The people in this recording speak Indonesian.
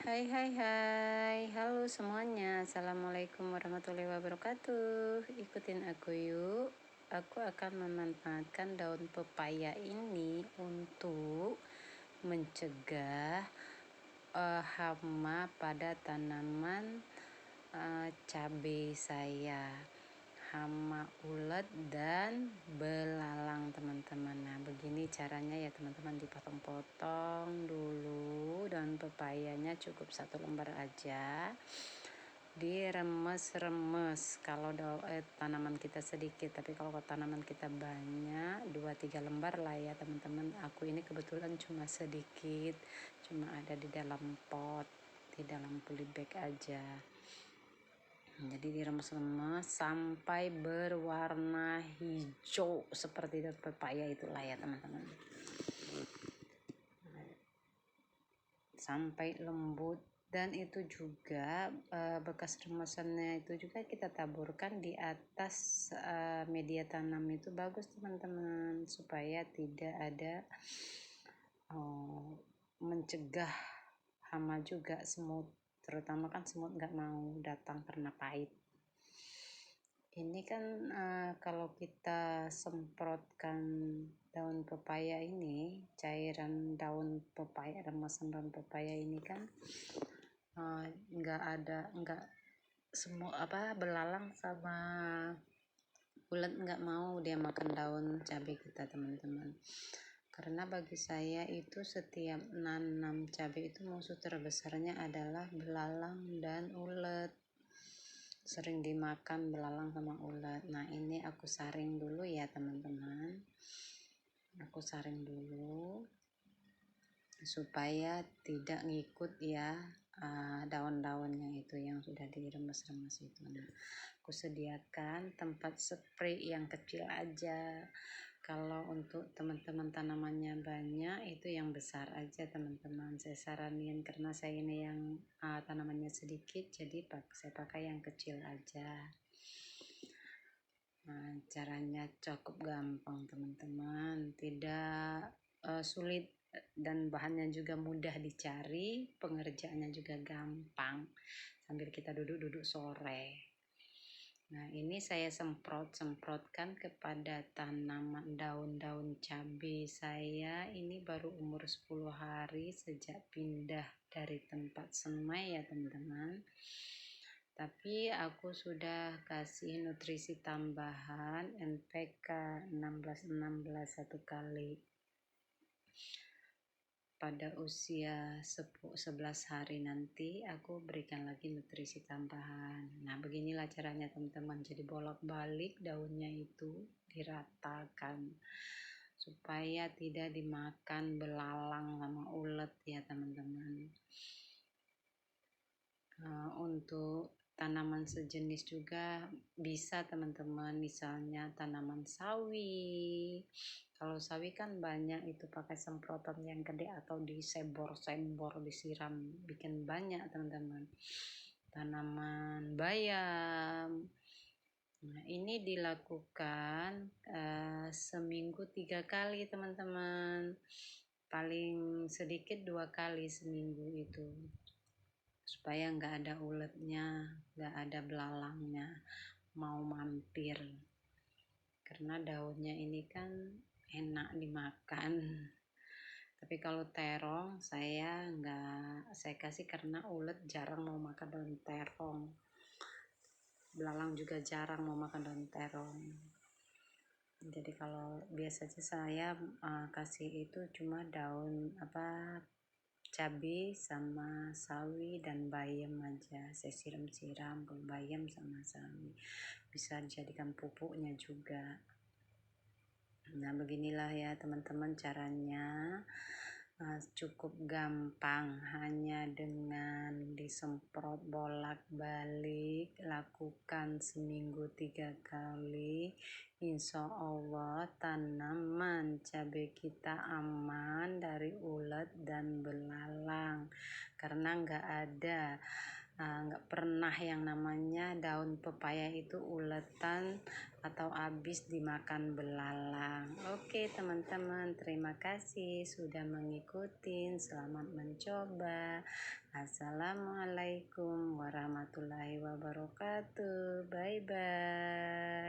Hai hai hai, halo semuanya. Assalamualaikum warahmatullahi wabarakatuh. Ikutin aku yuk. Aku akan memanfaatkan daun pepaya ini untuk mencegah hama pada tanaman cabai saya, hama ulet dan belalang teman-teman. Nah begini caranya ya teman-teman, dipotong-potong dulu daun pepayanya, cukup 1 lembar aja, diremes-remes kalau tanaman kita sedikit. Tapi kalau tanaman kita banyak 2-3 lembar lah ya teman-teman. Aku ini kebetulan cuma sedikit, cuma ada di dalam pot, di dalam polybag aja. Jadi diremes-remes sampai berwarna hijau seperti daun pepaya itulah ya teman-teman, sampai lembut. Dan itu juga bekas remesannya itu juga kita taburkan di atas media tanam. Itu bagus teman-teman, supaya tidak ada mencegah hama juga, semut terutama kan semut nggak mau datang karena pahit. Ini kan kalau kita semprotkan daun pepaya ini, cairan daun pepaya, remesan daun pepaya ini kan nggak semua belalang sama ulat nggak mau dia makan daun cabai kita teman-teman. Karena bagi saya itu setiap nanam cabai itu musuh terbesarnya adalah belalang dan ulat. Sering dimakan belalang sama ulat. Nah ini aku saring dulu ya teman-teman, aku saring dulu supaya tidak ngikut ya daun-daunnya itu yang sudah diremes-remes itu. Nah aku sediakan tempat spray yang kecil aja. Kalau untuk teman-teman tanamannya banyak itu yang besar aja teman-teman, saya saranin. Karena saya ini yang tanamannya sedikit, jadi saya pakai yang kecil aja. Nah caranya cukup gampang teman-teman, tidak sulit, dan bahannya juga mudah dicari, pengerjaannya juga gampang sambil kita duduk-duduk sore. Nah ini saya semprotkan kepada tanaman daun-daun cabai saya. Ini baru umur 10 hari sejak pindah dari tempat semai ya teman-teman. Tapi aku sudah kasih nutrisi tambahan NPK 16-16 1 kali pada usia 11 hari. Nanti aku berikan lagi nutrisi tambahan. Nah beginilah caranya teman-teman, jadi bolak-balik daunnya itu diratakan supaya tidak dimakan belalang sama ulet ya teman-teman. Untuk tanaman sejenis juga bisa teman-teman, misalnya tanaman sawi. Kalau sawi kan banyak itu pakai semprotan yang gede atau disebor-sebor, disiram, bikin banyak teman-teman. Tanaman bayam, nah ini dilakukan seminggu 3 kali teman-teman, paling sedikit 2 kali seminggu itu, supaya nggak ada uletnya, nggak ada belalangnya mau mampir. Karena daunnya ini kan enak dimakan. Tapi kalau terong saya kasih karena ulet jarang mau makan daun terong, belalang juga jarang mau makan daun terong. Jadi kalau biasanya saya kasih itu cuma daun cabai sama sawi dan bayam aja. Saya siram-siram ke bayam sama sawi, bisa dijadikan pupuknya juga. Nah beginilah ya teman-teman caranya, cukup gampang, hanya dengan disemprot bolak-balik, lakukan seminggu 3 kali. Insya Allah tanaman cabai kita aman dari ulat dan belalang, karena nggak ada nggak pernah yang namanya daun pepaya itu uletan atau habis dimakan belalang. Oke teman-teman, terima kasih sudah mengikuti. Selamat mencoba. Assalamualaikum warahmatullahi wabarakatuh. Bye bye.